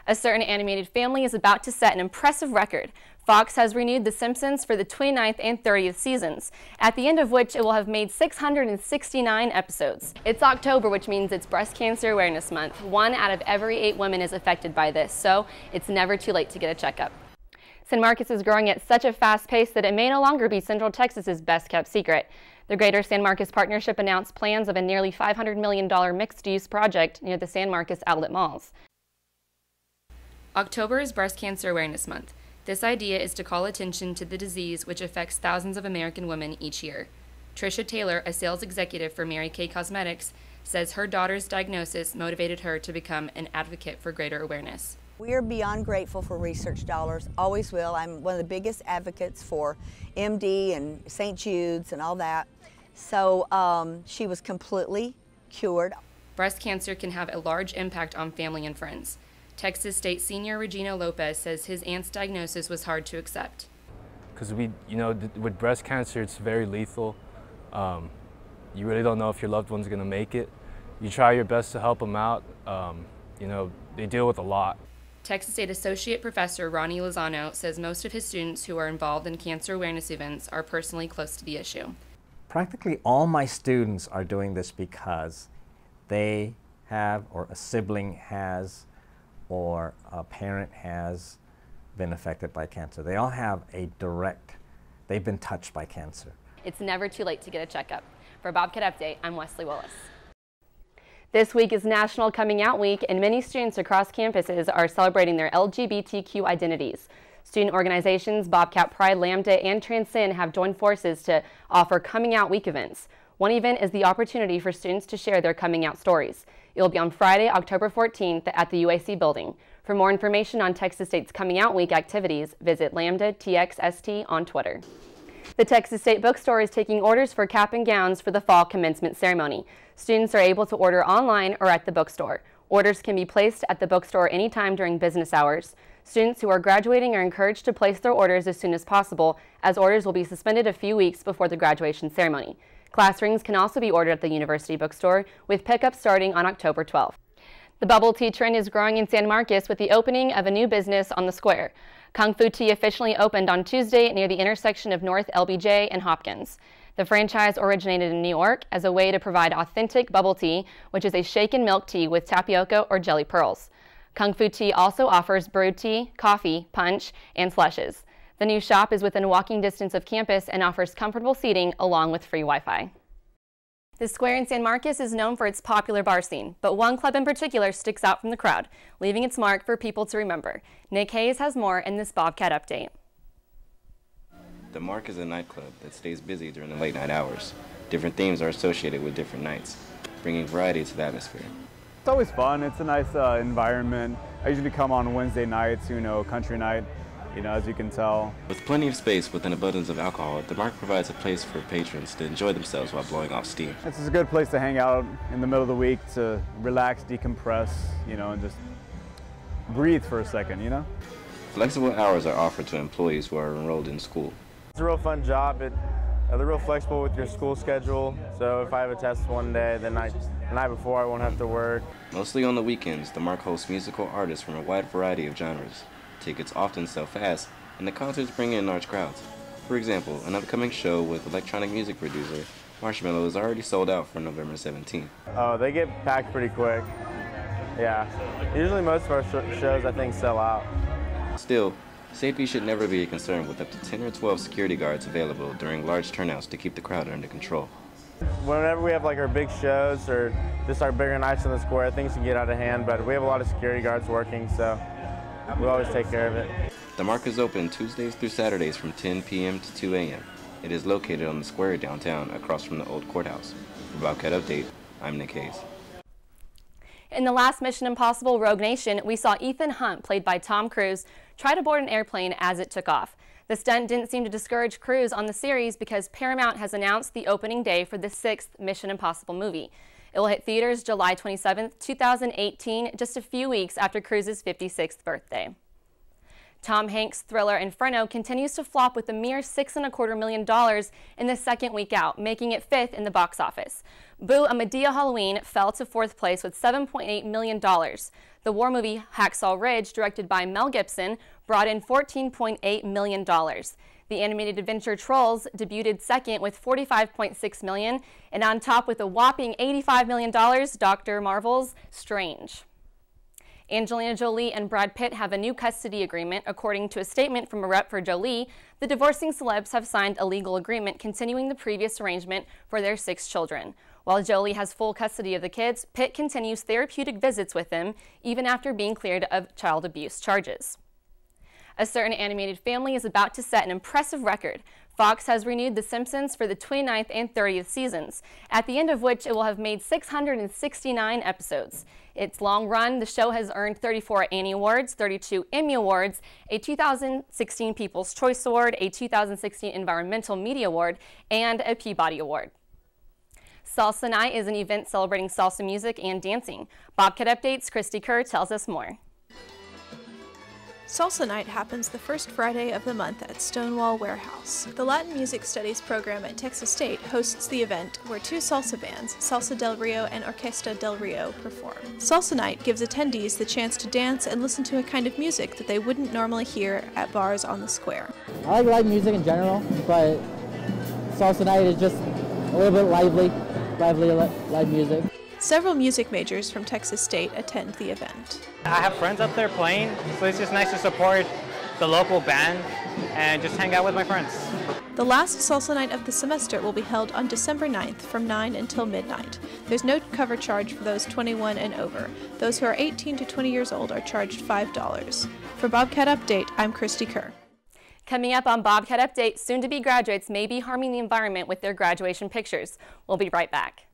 A certain animated family is about to set an impressive record. Fox has renewed The Simpsons for the 29th and 30th seasons, at the end of which it will have made 669 episodes. It's October, which means it's Breast Cancer Awareness Month. 1 out of every 8 women is affected by this, so it's never too late to get a checkup. San Marcos is growing at such a fast pace that it may no longer be Central Texas's best-kept secret. The Greater San Marcos Partnership announced plans of a nearly $500 million mixed-use project near the San Marcos outlet malls. October is Breast Cancer Awareness Month. This idea is to call attention to the disease which affects thousands of American women each year. Tricia Taylor, a sales executive for Mary Kay Cosmetics, says her daughter's diagnosis motivated her to become an advocate for greater awareness. We are beyond grateful for research dollars, always will. I'm one of the biggest advocates for MD and St. Jude's and all that. So she was completely cured. Breast cancer can have a large impact on family and friends. Texas State Senior Regino Lopez says his aunt's diagnosis was hard to accept. Because with breast cancer, it's very lethal. You really don't know if your loved one's going to make it. You try your best to help them out. They deal with a lot. Texas State Associate Professor Ronnie Lozano says most of his students who are involved in cancer awareness events are personally close to the issue. Practically all my students are doing this because they have, or a sibling has, or a parent has been affected by cancer. They all have they've been touched by cancer. It's never too late to get a checkup. For Bobcat Update, I'm Wesley Willis. This week is National Coming Out Week, and many students across campuses are celebrating their LGBTQ identities. Student organizations Bobcat Pride, Lambda, and Transcend have joined forces to offer Coming Out Week events. One event is the opportunity for students to share their coming out stories. It will be on Friday, October 14th at the UAC building. For more information on Texas State's Coming Out Week activities, visit Lambda TXST on Twitter. The Texas State Bookstore is taking orders for cap and gowns for the fall commencement ceremony. Students are able to order online or at the bookstore. Orders can be placed at the bookstore anytime during business hours. Students who are graduating are encouraged to place their orders as soon as possible, as orders will be suspended a few weeks before the graduation ceremony. Class rings can also be ordered at the University Bookstore, with pickup starting on October 12th. The bubble tea trend is growing in San Marcos with the opening of a new business on the square. Kung Fu Tea officially opened on Tuesday near the intersection of North LBJ and Hopkins. The franchise originated in New York as a way to provide authentic bubble tea, which is a shaken milk tea with tapioca or jelly pearls. Kung Fu Tea also offers brewed tea, coffee, punch, and slushes. The new shop is within walking distance of campus and offers comfortable seating along with free Wi-Fi. The square in San Marcos is known for its popular bar scene, but one club in particular sticks out from the crowd, leaving its mark for people to remember. Nick Hayes has more in this Bobcat Update. The Mark is a nightclub that stays busy during the late night hours. Different themes are associated with different nights, bringing variety to the atmosphere. It's always fun. It's a nice environment. I usually come on Wednesday nights, country night, as you can tell. With plenty of space with an abundance of alcohol, the Mark provides a place for patrons to enjoy themselves while blowing off steam. It's just a good place to hang out in the middle of the week to relax, decompress, and just breathe for a second, Flexible hours are offered to employees who are enrolled in school. It's a real fun job. They're real flexible with your school schedule, so if I have a test one day, the night before I won't have to work. Mostly on the weekends, the Mark hosts musical artists from a wide variety of genres. Tickets often sell fast, and the concerts bring in large crowds. For example, an upcoming show with electronic music producer Marshmello is already sold out for November 17th. Oh, they get packed pretty quick. Yeah, usually most of our shows I think sell out. Still, safety should never be a concern with up to 10 or 12 security guards available during large turnouts to keep the crowd under control. Whenever we have our big shows or just our bigger nights on the square, things can get out of hand, but we have a lot of security guards working, so we always take care of it. The Mark is open Tuesdays through Saturdays from 10 p.m. to 2 a.m. It is located on the square downtown across from the old courthouse. For Bobcat Update, I'm Nick Hayes. In the last Mission Impossible Rogue Nation, we saw Ethan Hunt, played by Tom Cruise, try to board an airplane as it took off. The stunt didn't seem to discourage Cruise on the series because Paramount has announced the opening day for the 6th Mission Impossible movie. It will hit theaters July 27, 2018, just a few weeks after Cruise's 56th birthday. Tom Hanks' thriller Inferno continues to flop with a mere $6.25 million in the second week out, making it 5th in the box office. Boo! A Medea Halloween fell to 4th place with $7.8 million. The war movie Hacksaw Ridge, directed by Mel Gibson, brought in $14.8 million. The animated adventure Trolls debuted second with $45.6 million, and on top with a whopping $85 million, Dr. Marvel's Strange. Angelina Jolie and Brad Pitt have a new custody agreement. According to a statement from a rep for Jolie, the divorcing celebs have signed a legal agreement continuing the previous arrangement for their 6 children. While Jolie has full custody of the kids, Pitt continues therapeutic visits with them, even after being cleared of child abuse charges. A certain animated family is about to set an impressive record. Fox has renewed The Simpsons for the 29th and 30th seasons, at the end of which it will have made 669 episodes. Its long run, the show has earned 34 Annie Awards, 32 Emmy Awards, a 2016 People's Choice Award, a 2016 Environmental Media Award, and a Peabody Award. Salsa Night is an event celebrating salsa music and dancing. Bobcat Update's Christy Kerr tells us more. Salsa Night happens the first Friday of the month at Stonewall Warehouse. The Latin Music Studies program at Texas State hosts the event where 2 salsa bands, Salsa del Rio and Orquesta del Rio, perform. Salsa Night gives attendees the chance to dance and listen to a kind of music that they wouldn't normally hear at bars on the square. I like live music in general, but Salsa Night is just a little bit lively live music. Several music majors from Texas State attend the event. I have friends up there playing, so it's just nice to support the local band and just hang out with my friends. The last Salsa Night of the semester will be held on December 9th from 9 until midnight. There's no cover charge for those 21 and over. Those who are 18 to 20 years old are charged $5. For Bobcat Update, I'm Christy Kerr. Coming up on Bobcat Update, soon-to-be graduates may be harming the environment with their graduation pictures. We'll be right back.